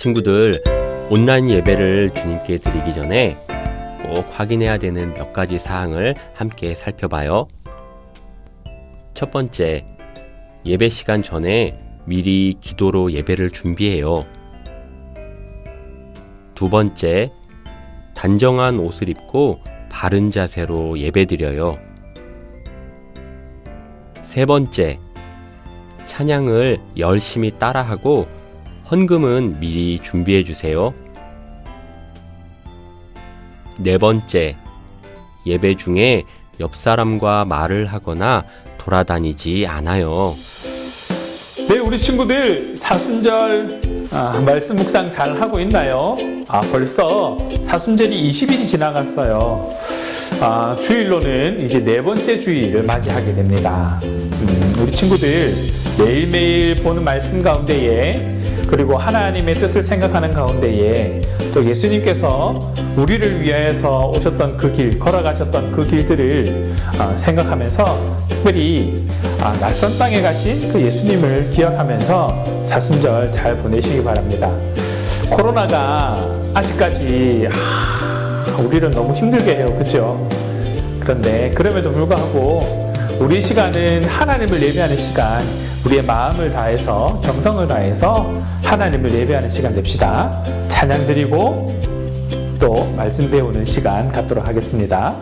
친구들, 온라인 예배를 주님께 드리기 전에 꼭 확인해야 되는 몇 가지 사항을 함께 살펴봐요. 첫 번째, 예배 시간 전에 미리 기도로 예배를 준비해요. 두 번째, 단정한 옷을 입고 바른 자세로 예배드려요. 세 번째, 찬양을 열심히 따라하고 헌금은 미리 준비해 주세요. 네 번째, 예배 중에 옆 사람과 말을 하거나 돌아다니지 않아요. 네, 우리 친구들 사순절 말씀 묵상 잘 하고 있나요? 벌써 사순절이 20일이 지나갔어요. 주일로는 이제 네 번째 주일을 맞이하게 됩니다. 우리 친구들 매일매일 보는 말씀 가운데에, 그리고 하나님의 뜻을 생각하는 가운데에, 또 예수님께서 우리를 위하여서 오셨던 그 길, 걸어가셨던 그 길들을 생각하면서 특별히 낯선 땅에 가신 그 예수님을 기억하면서 사순절 잘 보내시기 바랍니다. 코로나가 아직까지 우리를 너무 힘들게 해요. 그렇죠? 그런데 그럼에도 불구하고 우리 시간은 하나님을 예배하는 시간, 우리의 마음을 다해서 정성을 다해서 하나님을 예배하는 시간 됩시다. 찬양 드리고 또 말씀 배우는 시간 갖도록 하겠습니다.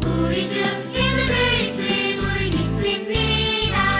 우리 주 예수 그리스도를 믿습니다.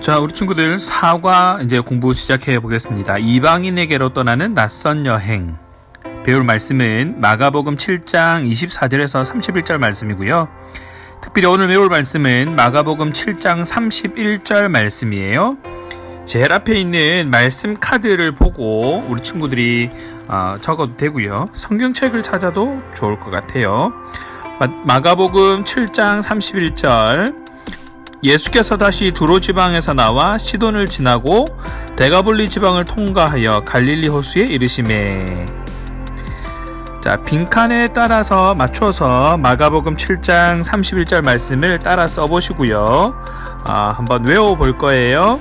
자, 우리 친구들 사과 이제 공부 시작해 보겠습니다. 이방인에게로 떠나는 낯선 여행. 배울 말씀은 마가복음 7장 24절에서 31절 말씀이고요. 특별히 오늘 배울 말씀은 마가복음 7장 31절 말씀이에요. 제일 앞에 있는 말씀 카드를 보고 우리 친구들이 적어도 되고요. 성경책을 찾아도 좋을 것 같아요. 마가복음 7장 31절. 예수께서 다시 두로 지방에서 나와 시돈을 지나고 데가볼리 지방을 통과하여 갈릴리 호수에 이르시매. 자, 빈칸에 따라서 맞춰서 마가복음 7장 31절 말씀을 따라 써보시고요. 한번 외워볼 거예요.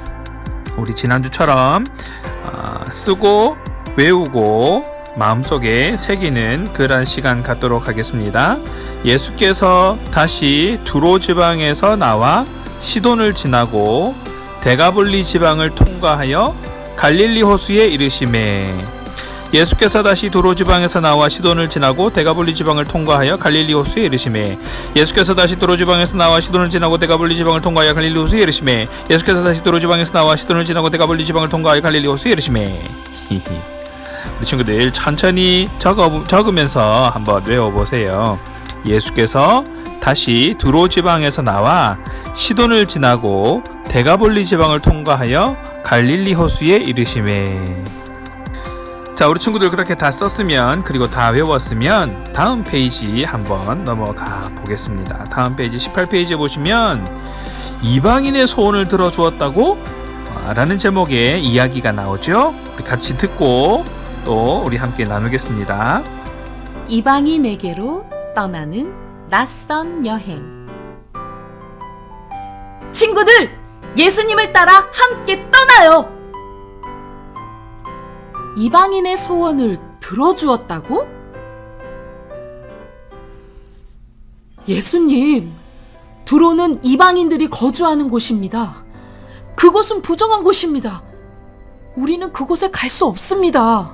우리 지난주처럼 쓰고 외우고 마음속에 새기는 그런 시간 갖도록 하겠습니다. 예수께서 다시 두로 지방에서 나와 시돈을 지나고 데가볼리 지방을 통과하여 갈릴리 호수에 이르시매. 예수께서 다시 두로 지방에서 나와 시돈을 지나고 데가볼리 지방을 통과하여 갈릴리 호수에 이르시매. 예수께서 다시 두로 지방에서 나와 시돈을 지나고 데가볼리 지방을 통과하여 갈릴리 호수에 이르시매. 예수께서 다시 두로 지방에서 나와 시돈을 지나고 데가볼리 지방을 통과하여 갈릴리 호수에 이르시매. 우리 친구들 천천히 적으면서 한번 외워보세요. 예수께서 다시 두로 지방에서 나와 시돈을 지나고 데가볼리 지방을 통과하여 갈릴리 호수에 이르시매. 자, 우리 친구들 그렇게 다 썼으면 그리고 다 외웠으면 다음 페이지 한번 넘어가 보겠습니다. 다음 페이지 18페이지에 보시면 이방인의 소원을 들어주었다고? 라는 제목의 이야기가 나오죠. 우리 같이 듣고 또 우리 함께 나누겠습니다. 이방인에게로 떠나는 낯선 여행. 친구들, 예수님을 따라 함께 떠나요. 이방인의 소원을 들어주었다고? 예수님, 두로는 이방인들이 거주하는 곳입니다. 그곳은 부정한 곳입니다. 우리는 그곳에 갈 수 없습니다.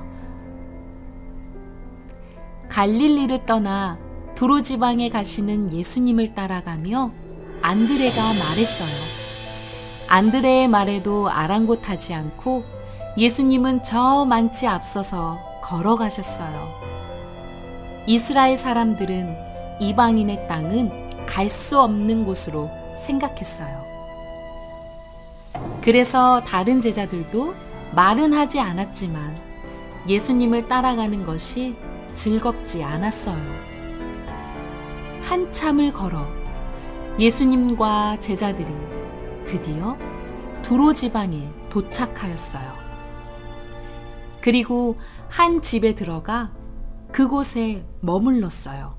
갈릴리를 떠나 두로 지방에 가시는 예수님을 따라가며 안드레가 말했어요. 안드레의 말에도 아랑곳하지 않고 예수님은 저 많지 앞서서 걸어가셨어요. 이스라엘 사람들은 이방인의 땅은 갈 수 없는 곳으로 생각했어요. 그래서 다른 제자들도 말은 하지 않았지만 예수님을 따라가는 것이 즐겁지 않았어요. 한참을 걸어 예수님과 제자들이 드디어 두로 지방에 도착하였어요. 그리고 한 집에 들어가 그곳에 머물렀어요.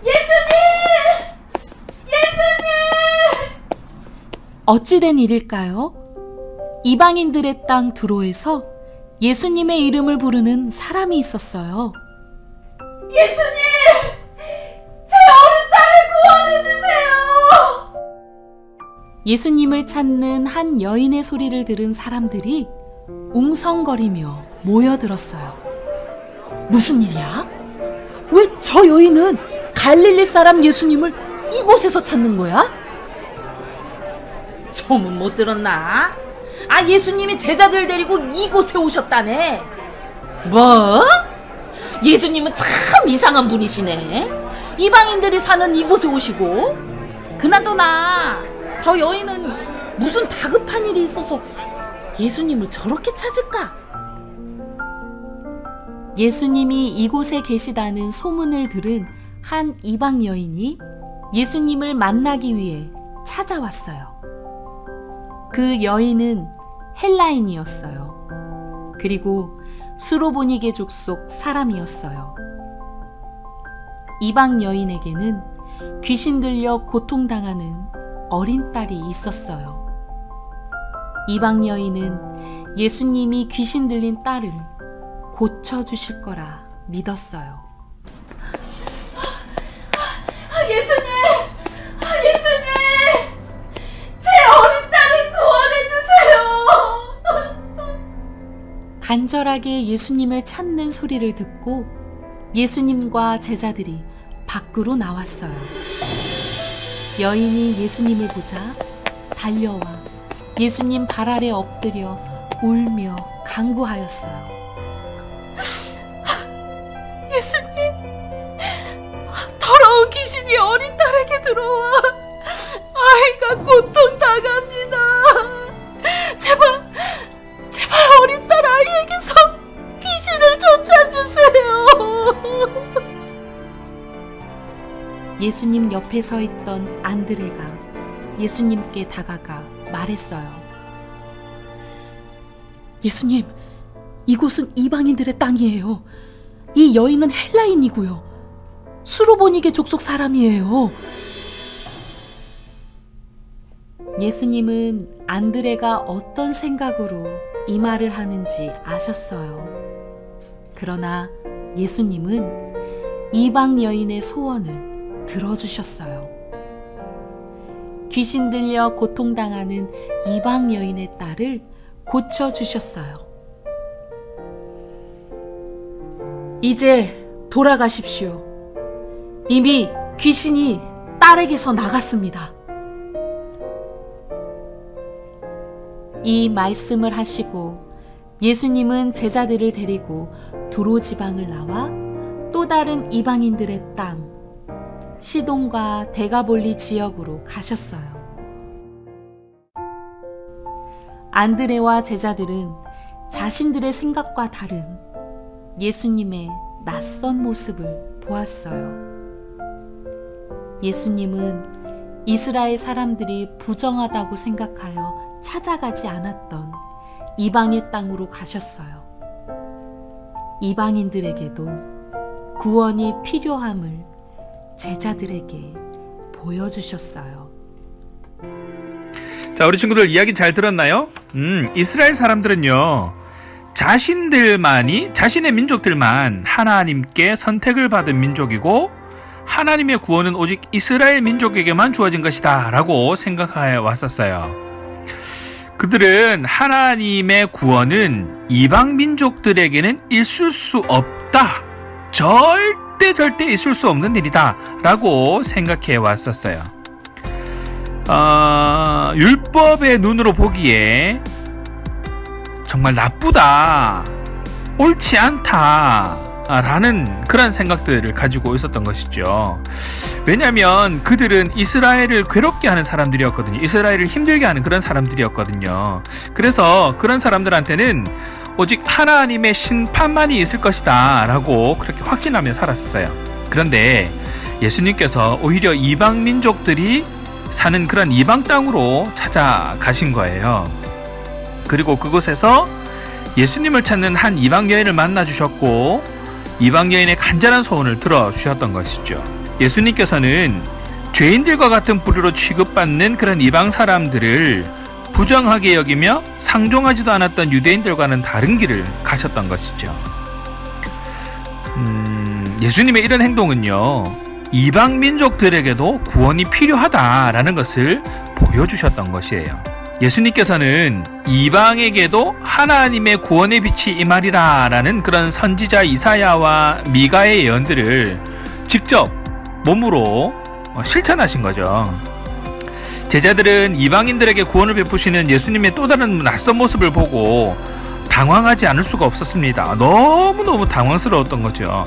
예수님! 예수님! 어찌된 일일까요? 이방인들의 땅 두로에서 예수님의 이름을 부르는 사람이 있었어요. 예수님! 제 어린 딸을 구원해주세요! 예수님을 찾는 한 여인의 소리를 들은 사람들이 웅성거리며 모여들었어요. 무슨 일이야? 왜 저 여인은 갈릴리 사람 예수님을 이곳에서 찾는 거야? 소문 못 들었나? 예수님이 제자들 데리고 이곳에 오셨다네. 뭐? 예수님은 참 이상한 분이시네. 이방인들이 사는 이곳에 오시고. 그나저나 저 여인은 무슨 다급한 일이 있어서 예수님을 저렇게 찾을까? 예수님이 이곳에 계시다는 소문을 들은 한 이방 여인이 예수님을 만나기 위해 찾아왔어요. 그 여인은 헬라인이었어요. 그리고 수로보니게 족속 사람이었어요. 이방 여인에게는 귀신 들려 고통당하는 어린 딸이 있었어요. 이방 여인은 예수님이 귀신 들린 딸을 고쳐주실 거라 믿었어요. 예수님! 예수님! 제 어린 딸을 구원해주세요! 간절하게 예수님을 찾는 소리를 듣고 예수님과 제자들이 밖으로 나왔어요. 여인이 예수님을 보자 달려와 예수님 발 아래 엎드려 울며 간구하였어요. 예수님, 더러운 귀신이 어린 딸에게 들어와 아이가 고통당합니다. 제발 어린 딸 아이에게서 귀신을 쫓아주세요. 예수님 옆에 서 있던 안드레가 예수님께 다가가 말했어요. 예수님, 이곳은 이방인들의 땅이에요. 이 여인은 헬라인이고요. 수로보니게 족속 사람이에요. 예수님은 안드레가 어떤 생각으로 이 말을 하는지 아셨어요. 그러나 예수님은 이방 여인의 소원을 들어주셨어요. 귀신 들려 고통당하는 이방 여인의 딸을 고쳐주셨어요. 이제 돌아가십시오. 이미 귀신이 딸에게서 나갔습니다. 이 말씀을 하시고 예수님은 제자들을 데리고 두로 지방을 나와 또 다른 이방인들의 땅 시돈과 데가볼리 지역으로 가셨어요. 안드레와 제자들은 자신들의 생각과 다른 예수님의 낯선 모습을 보았어요. 예수님은 이스라엘 사람들이 부정하다고 생각하여 찾아가지 않았던 이방의 땅으로 가셨어요. 이방인들에게도 구원이 필요함을 제자들에게 보여주셨어요. 자, 우리 친구들 이야기 잘 들었나요? 이스라엘 사람들은요, 자신의 민족들만 하나님께 선택을 받은 민족이고 하나님의 구원은 오직 이스라엘 민족에게만 주어진 것이다 라고 생각해 왔었어요. 그들은 하나님의 구원은 이방 민족들에게는 있을 수 없다, 절대 있을 수 없는 일이다 라고 생각해 왔었어요. 율법의 눈으로 보기에 정말 나쁘다, 옳지 않다 라는 그런 생각들을 가지고 있었던 것이죠. 왜냐하면 그들은 이스라엘을 괴롭게 하는 사람들이었거든요. 이스라엘을 힘들게 하는 그런 사람들이었거든요. 그래서 그런 사람들한테는 오직 하나님의 심판만이 있을 것이다 라고 그렇게 확신하며 살았었어요. 그런데 예수님께서 오히려 이방 민족들이 사는 그런 이방 땅으로 찾아가신 거예요. 그리고 그곳에서 예수님을 찾는 한 이방 여인을 만나 주셨고 이방 여인의 간절한 소원을 들어주셨던 것이죠. 예수님께서는 죄인들과 같은 부류로 취급받는 그런 이방 사람들을 부정하게 여기며 상종하지도 않았던 유대인들과는 다른 길을 가셨던 것이죠. 예수님의 이런 행동은요, 이방 민족들에게도 구원이 필요하다라는 것을 보여주셨던 것이에요. 예수님께서는 이방에게도 하나님의 구원의 빛이 임하리라라는 그런 선지자 이사야와 미가의 예언들을 직접 몸으로 실천하신 거죠. 제자들은 이방인들에게 구원을 베푸시는 예수님의 또 다른 낯선 모습을 보고 당황하지 않을 수가 없었습니다. 너무너무 당황스러웠던 거죠.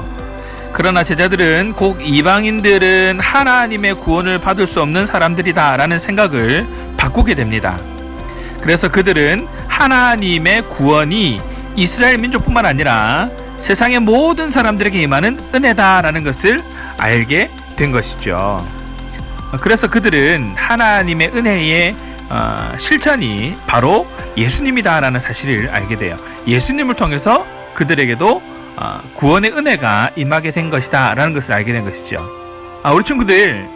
그러나 제자들은 꼭 이방인들은 하나님의 구원을 받을 수 없는 사람들이다 라는 생각을 바꾸게 됩니다. 그래서 그들은 하나님의 구원이 이스라엘 민족뿐만 아니라 세상의 모든 사람들에게 임하는 은혜다라는 것을 알게 된 것이죠. 그래서 그들은 하나님의 은혜의 실천이 바로 예수님이다라는 사실을 알게 돼요. 예수님을 통해서 그들에게도 구원의 은혜가 임하게 된 것이다 라는 것을 알게 된 것이죠. 우리 친구들,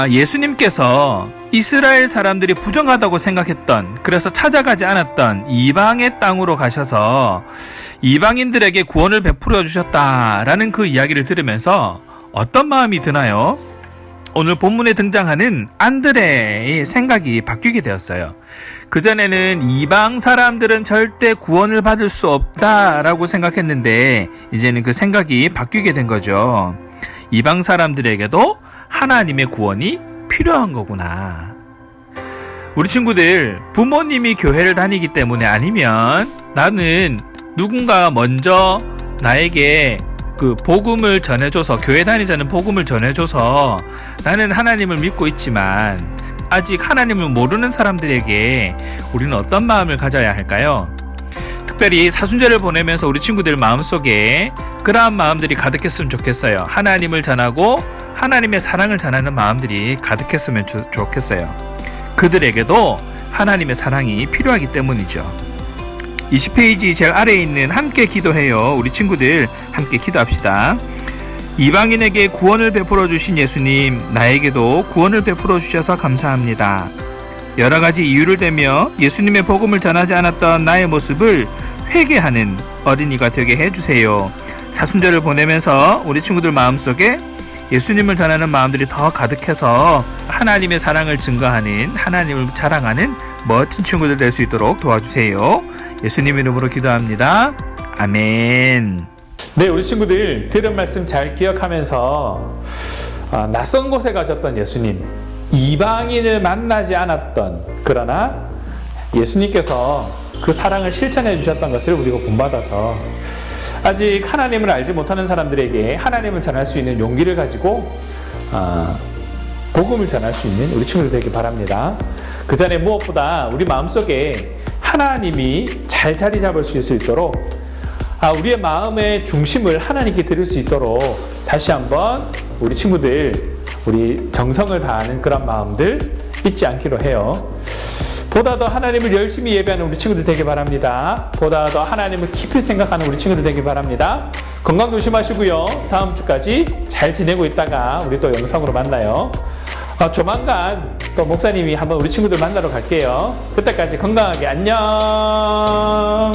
예수님께서 이스라엘 사람들이 부정하다고 생각했던, 그래서 찾아가지 않았던 이방의 땅으로 가셔서 이방인들에게 구원을 베풀어 주셨다라는 그 이야기를 들으면서 어떤 마음이 드나요? 오늘 본문에 등장하는 안드레의 생각이 바뀌게 되었어요. 그전에는 이방 사람들은 절대 구원을 받을 수 없다라고 생각했는데 이제는 그 생각이 바뀌게 된 거죠. 이방 사람들에게도 하나님의 구원이 필요한 거구나. 우리 친구들, 부모님이 교회를 다니기 때문에 아니면 나는 누군가 먼저 나에게 그 복음을 전해줘서, 교회 다니자는 복음을 전해줘서 나는 하나님을 믿고 있지만 아직 하나님을 모르는 사람들에게 우리는 어떤 마음을 가져야 할까요? 특별히 사순절을 보내면서 우리 친구들 마음속에 그러한 마음들이 가득했으면 좋겠어요. 하나님을 전하고 하나님의 사랑을 전하는 마음들이 가득했으면 좋겠어요. 그들에게도 하나님의 사랑이 필요하기 때문이죠. 20페이지 제일 아래에 있는 함께 기도해요. 우리 친구들 함께 기도합시다. 이방인에게 구원을 베풀어 주신 예수님, 나에게도 구원을 베풀어 주셔서 감사합니다. 여러 가지 이유를 대며 예수님의 복음을 전하지 않았던 나의 모습을 회개하는 어린이가 되게 해주세요. 사순절을 보내면서 우리 친구들 마음속에 예수님을 전하는 마음들이 더 가득해서 하나님의 사랑을 증거하는, 하나님을 자랑하는 멋진 친구들 될 수 있도록 도와주세요. 예수님 이름으로 기도합니다. 아멘. 네, 우리 친구들 들은 말씀 잘 기억하면서 낯선 곳에 가셨던 예수님, 이방인을 만나지 않았던, 그러나 예수님께서 그 사랑을 실천해 주셨던 것을 우리가 본받아서 아직 하나님을 알지 못하는 사람들에게 하나님을 전할 수 있는 용기를 가지고 복음을 전할 수 있는 우리 친구들 되길 바랍니다. 그 전에 무엇보다 우리 마음속에 하나님이 잘 자리 잡을 수 있도록 우리의 마음의 중심을 하나님께 드릴 수 있도록 다시 한번 우리 친구들, 우리 정성을 다하는 그런 마음들 잊지 않기로 해요. 보다 더 하나님을 열심히 예배하는 우리 친구들 되길 바랍니다. 보다 더 하나님을 깊이 생각하는 우리 친구들 되길 바랍니다. 건강 조심하시고요. 다음 주까지 잘 지내고 있다가 우리 또 영상으로 만나요. 조만간 또 목사님이 한번 우리 친구들 만나러 갈게요. 그때까지 건강하게 안녕.